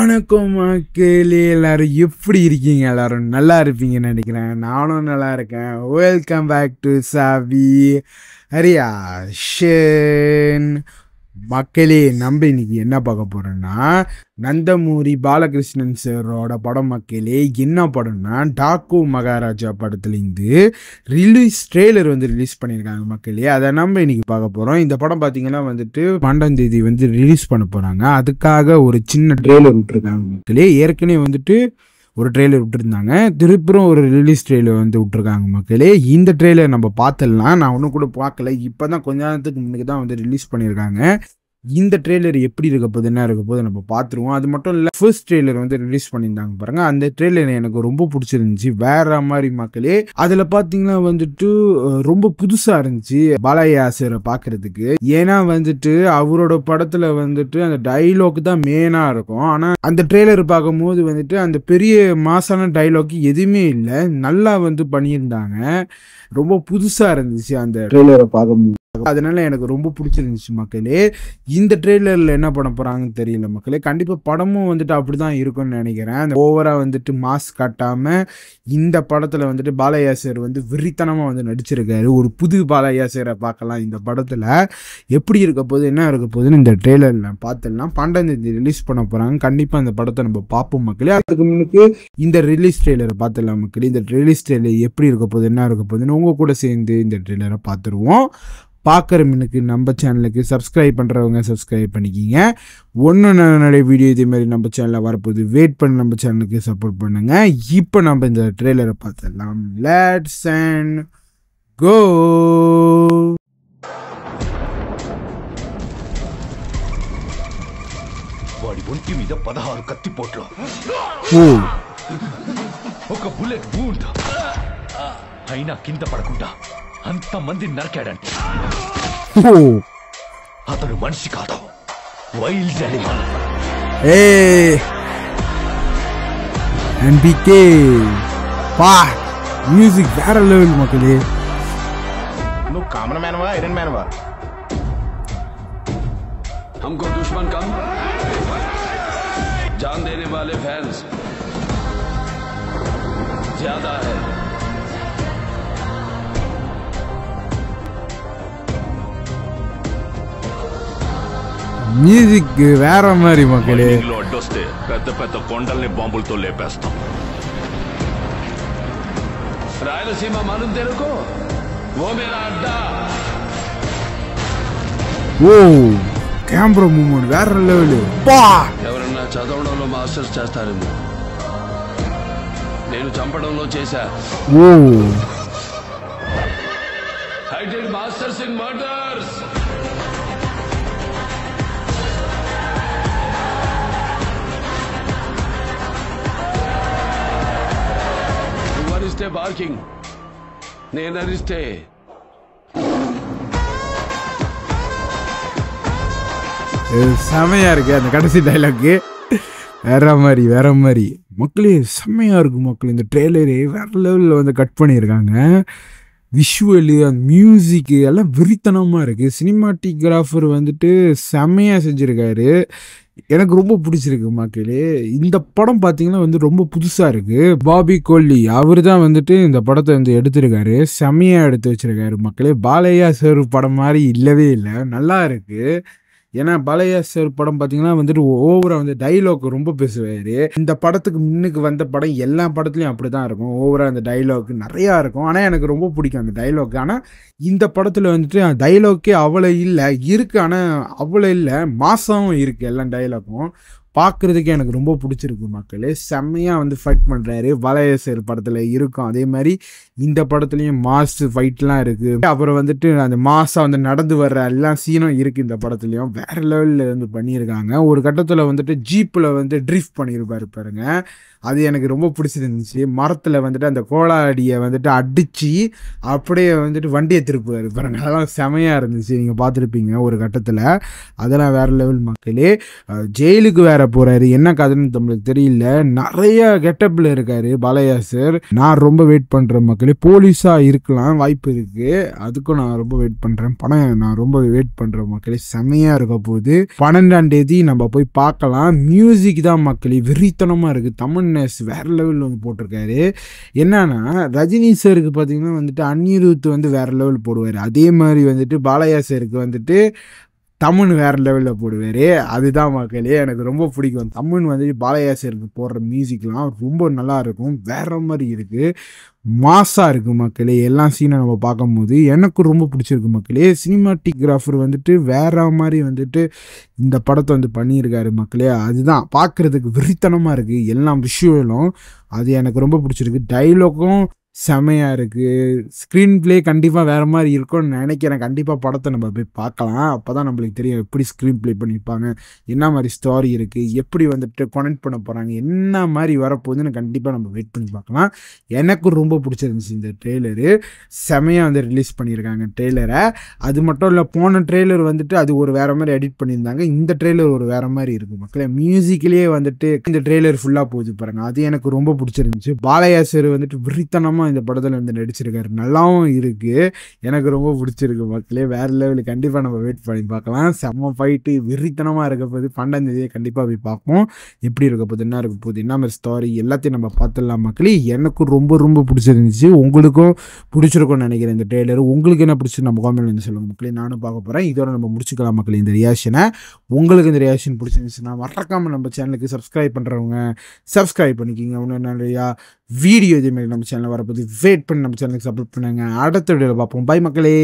வணக்கம் மக்களே, எல்லாரும் எப்படி இருக்கீங்க? எல்லாரும் நல்லா இருப்பீங்கன்னு நினைக்கிறேன். நானும் நல்லா இருக்கேன். வெல்கம் பேக் டு சாவி ரியாக்ஷன். மக்களே, நம்ம இன்னைக்கு என்ன பார்க்க போறோம்னா நந்தமூரி பாலகிருஷ்ணன் சாரோட படம். மக்களே, என்ன படம்னா டாக்கு மகாராஜா படத்துலேருந்து ட்ரெய்லர் ரிலீஸ் பண்ணியிருக்காங்க. மக்களே, அதை நம்ம இன்னைக்கு பார்க்க போகிறோம். இந்த படம் பார்த்தீங்கன்னா 12ஆம் தேதி ரிலீஸ் பண்ண போகிறாங்க. அதுக்காக ஒரு சின்ன ட்ரெய்லர் விட்டுருக்காங்க. மக்களே, ஏற்கனவே ஒரு ட்ரெய்லர் விட்டுருந்தாங்க, திருப்பியும் ஒரு ரிலீஸ் ட்ரெய்லர் விட்டுருக்காங்க. மக்களே, இந்த ட்ரெய்லர் நம்ம பார்த்துடலாம். நான் ஒன்றும் கூட பார்க்கல, இப்போ தான் கொஞ்ச நேரத்துக்கு முன்னுக்கு தான் ரிலீஸ் பண்ணியிருக்காங்க. இந்த ட்ரெய்லர் எப்படி இருக்க போகுது, என்ன இருக்க போது நம்ம பார்த்துருவோம். அது மட்டும் இல்லை, ஃபர்ஸ்ட் ட்ரெய்லர் ரிலீஸ் பண்ணியிருந்தாங்க பாருங்க. அந்த ட்ரெய்லர் எனக்கு ரொம்ப பிடிச்சிருந்துச்சு, வேற மாதிரி. மக்களே, அதில் பார்த்தீங்கன்னா ரொம்ப புதுசாக இருந்துச்சு பாலையா சாரை பார்க்கறதுக்கு. ஏன்னா அவரோட படத்தில் அந்த டைலாக் தான் மெயினாக இருக்கும். ஆனால் அந்த ட்ரெய்லர் பார்க்கும்போது அந்த பெரிய மாசான டைலாக் எதுவுமே இல்லை, நல்லா பண்ணியிருந்தாங்க. ரொம்ப புதுசாக இருந்துச்சு அந்த ட்ரெய்லரை பார்க்கும்போது. அதனால எனக்கு ரொம்ப பிடிச்சிருந்துச்சு. மக்களே, இந்த ட்ரெய்லரில் என்ன பண்ண போகிறாங்கன்னு தெரியல. மக்களே, கண்டிப்பாக படமும் அப்படிதான் இருக்கும்னு நினைக்கிறேன். அந்த ஓவராக மாஸ் காட்டாமல் இந்த படத்தில் பாலையா சார் வெறித்தனமாக நடிச்சிருக்காரு. ஒரு புது பாலையா சாரை பார்க்கலாம் இந்த படத்தில். எப்படி இருக்க போகுது, என்ன இருக்க போகுதுன்னு இந்த ட்ரெய்லரில் பார்த்துடலாம். 12ஆம் தேதி ரிலீஸ் பண்ண போகிறாங்க. கண்டிப்பாக அந்த படத்தை நம்ம பார்ப்போம். மக்களே, அதுக்கு முன்னுக்கு இந்த ரிலீஸ் ட்ரெய்லரை பார்த்துடலாம். மக்களே, இந்த ரிலீஸ் ட்ரெய்லர் எப்படி இருக்க போகுது, என்ன இருக்க போகுதுன்னு உங்கள் கூட சேர்ந்து இந்த ட்ரெய்லரை பார்த்துருவோம். பார்க்குற மின்னுக்கு நம்ம சேனலுக்கு சப்ஸ்கிரைப் பண்ணுறவங்க சப்ஸ்கிரைப் பண்ணிக்கிங்க. நிறைய வீடியோ இதே மாதிரி நம்ம சேனலில் வரப்போகுது. வெயிட் பண்ணி நம்ம சேனலுக்கு சப்போர்ட் பண்ணுங்க. இப்போ நம்ம இந்த ட்ரெய்லரை பார்த்துடலாம். லெட்ஸ் அண்ட் கோ. వాడి ఒంటి మీద 16 కత్తి పోట్లు. ఒక బుల్లెట్ వూండ్ అయినా కింద పడకుండా అంతమంది నరకాడంటే అతడు మనిషి కాదు, వైల్డ్ అనిమల్. NBK మ్యూజిక్ వేற లెవెల్. மக்களே, నువ్వు కామన్ మ్యాన్వా ఐరన్ మ్యాన్వా? हमको दुश्मन कम, जान देने वाले फैंस ज्यादा है. మ్యూజిక్ వేற மாதிரி. மக்களే, అడ్డొస్తే పెద్ద పెద్ద కొండల్ని బాంబులతో లేపేస్తాం. రాయలసీమ మనం తెలుగు वो मेरा अड्डा. కెమెరా మూవ్మెంట్ వేற లెవెల్. ఎవరన్నా చదవడంలో మాస్టర్స్ చేస్తారేమో, నేను చంపడంలో చేశా. I did masters in murders. Barking, నేను అరిస్తే செமையா இருக்கு அந்த கடைசி டைலாக். வேற மாதிரி. மக்களே, செம்மையா இருக்கு. மக்கள், இந்த ட்ரெய்லரே வேற லெவலில் கட் பண்ணியிருக்காங்க. விஷுவலு, அந்த மியூசிக்கு எல்லாம் வெறித்தனமாக இருக்குது. சினிமாட்டிகிராஃபர் செம்மையாக செஞ்சுருக்காரு. எனக்கு ரொம்ப பிடிச்சிருக்கு. மக்களே, இந்த படம் பார்த்தீங்கன்னா ரொம்ப புதுசாக இருக்குது. பாபி கோலி அவர் தான் இந்த படத்தை எடுத்திருக்காரு. செம்மையாக எடுத்து வச்சிருக்காரு. மக்களே, பாலையா சார் படம் மாதிரி இல்லவே இல்லை, நல்லா இருக்குது. ஏன்னா பாலையா சார் படம் பார்த்தீங்கன்னா ஓவரா டைலாக் ரொம்ப பேசுவார். இந்த படத்துக்கு முன்னுக்கு வந்த படம் எல்லா படத்துலையும் அப்படி தான் இருக்கும். ஓவரா அந்த டைலாக் நிறையா இருக்கும். ஆனால் எனக்கு ரொம்ப பிடிக்கும் அந்த டைலாக். ஆனால் இந்த படத்தில் டைலாக்கே அவ்வளோ இல்லை இருக்குது, ஆனால் அவ்வளோ இல்லை, மாசாவும் இருக்குது எல்லா டைலாக்கும். பார்க்குறதுக்கே எனக்கு ரொம்ப பிடிச்சிருக்கு. மக்களே, செம்மையாக ஃபைட் பண்ணுறாரு. பாலையா சார் படத்தில் இருக்கும் அதே மாதிரி இந்த படத்துலையும் மாஸ் ஃபைட்லாம் இருக்குது. அப்புறம் அந்த மாசாக நடந்து வர்ற எல்லா சீனும் இருக்குது இந்த படத்துலையும். வேறு லெவலில் பண்ணியிருக்காங்க. ஒரு கட்டத்தில் ஜீப்பில் ட்ரிஃப்ட் பண்ணியிருப்பாரு பாருங்க. அது எனக்கு ரொம்ப பிடிச்சிருந்துச்சு. மரத்தில் அந்த கோலாடியை அடித்து அப்படியே வண்டியை திருப்புவார் பாருங்க. அதெல்லாம் செமையாக இருந்துச்சு, நீங்கள் பார்த்துருப்பீங்க ஒரு கட்டத்தில். அதெல்லாம் வேறு லெவல். மக்களே, ஜெயிலுக்கு வேறு போறாரு. என்ன கதைன்னு நம்மளுக்கு தெரியல. நிறைய கெட்டப்ல இருக்காரு பாலையா சார். நான் ரொம்ப வெயிட் பண்றேன் மக்களே. போலீஸா இருக்கலாம், வாய்ப்பு இருக்கு. அதுக்கும் நான் ரொம்ப வெயிட் பண்றேன். படம் நான் ரொம்ப வெயிட் பண்றேன் மக்களே. செமையா இருக்க போகுது. 12ஆம் தேதி நம்ம போய் பார்க்கலாம். மியூசிக் தான் மக்களே வெறித்தனமா இருக்கு. தமிழ்நேஸ் வேற லெவலில் வந்து போட்டிருக்காரு. என்னன்னா ரஜினி சாருக்கு பார்த்தீங்கன்னா வந்துட்டு அனிருத் வந்து வேற லெவல் போடுவார். அதே மாதிரி வந்துட்டு பாலையா சாருக்கு வந்துட்டு தமிழ் வேறு லெவலில் போடுவார். அதுதான் மக்களே எனக்கு ரொம்ப பிடிக்கும். தமிழ் வந்து பாலையா சாருக்கு போடுற மியூசிக்லாம் ரொம்ப நல்லா இருக்கும். வேற மாதிரி இருக்குது, மாஸாக இருக்குது மக்களே. எல்லா சீனை நம்ம பார்க்கும்போது எனக்கு ரொம்ப பிடிச்சிருக்கு மக்களே. சினிமாட்டிகிராஃபர் வந்துட்டு வேற மாதிரி வந்துட்டு இந்த படத்தை வந்து பண்ணியிருக்காரு மக்களே. அதுதான் பார்க்குறதுக்கு வெறித்தனமாக இருக்குது. எல்லா விஷுவலும் அது எனக்கு ரொம்ப பிடிச்சிருக்கு. டைலாகும் செமையாக இருக்குது. ஸ்க்ரீன் ப்ளே கண்டிப்பாக வேறு மாதிரி இருக்கும்னு நினைக்கிறேன். கண்டிப்பாக படத்தை நம்ம போய் பார்க்கலாம். அப்போ தான் நம்மளுக்கு தெரியும் எப்படி ஸ்க்ரீன் ப்ளே பண்ணியிருப்பாங்க, என்ன மாதிரி ஸ்டோரி இருக்குது, எப்படி வந்துட்டு கனெக்ட் பண்ண போகிறாங்க, என்ன மாதிரி வரப்போகுதுன்னு கண்டிப்பாக நம்ம வெயிட் பண்ணி பார்க்கலாம். எனக்கு ரொம்ப பிடிச்சிருந்துச்சு இந்த ட்ரெய்லரு. செமையாக வந்து ரிலீஸ் பண்ணியிருக்காங்க ட்ரெய்லரை. அது மட்டும் இல்லை, போன ட்ரெய்லர் வந்துட்டு அது ஒரு வேறு மாதிரி எடிட் பண்ணியிருந்தாங்க. இந்த ட்ரெய்லர் ஒரு வேறு மாதிரி இருக்குது மக்களே. மியூசிக்லேயே வந்துட்டு இந்த ட்ரெய்லர் ஃபுல்லாக போகுது பாருங்கள். அது எனக்கு ரொம்ப பிடிச்சிருந்துச்சு. பாலையா சார் வந்துட்டு விரித்தனமாக இந்த படத்தில் வந்து நடிச்சிருக்காரு. நல்லாவும் இருக்குது. எனக்கு ரொம்ப பிடிச்சிருக்கு மக்களே. வேறு லெவலுக்கு கண்டிப்பாக நம்ம வெயிட் பண்ணி பார்க்கலாம். செம்ம ஃபைட்டு வெறித்தனமாக இருக்க போது. 12ஆம் தேதியை கண்டிப்பாக போய் பார்ப்போம். எப்படி இருக்க போகுது, என்ன இருக்க போகுது, என்ன மாதிரி ஸ்டோரி எல்லாத்தையும் நம்ம பார்த்துடலாம் மக்களே. எனக்கு ரொம்ப ரொம்ப பிடிச்சிருந்துச்சு. உங்களுக்கும் பிடிச்சிருக்கும்னு நினைக்கிறேன் இந்த ட்ரெய்லர். உங்களுக்கு என்ன பிடிச்சி நம்ம காமெண்ட் வந்து சொல்லுங்கள் மக்களே. நானும் பார்க்க போகிறேன். இதோட நம்ம முடிச்சுக்கலாம் மக்களே இந்த ரியாக்ஷனை. உங்களுக்கு இந்த ரியாக்ஷன் பிடிச்சிருந்துச்சுன்னா மறக்காமல் நம்ம சேனலுக்கு சப்ஸ்கிரைப் பண்ணுறவங்க சப்ஸ்கிரைப் பண்ணிக்கிங்க. இன்னும் நிறையா வீடியோ இதேமாதிரி நம்ம சேனலில் வரப்போது. வெயிட் பண்ணி நம்ம சேனலுக்கு சப்போர்ட் பண்ணுங்க. அடுத்த வீடியோவில் பார்ப்போம். பை மக்களே.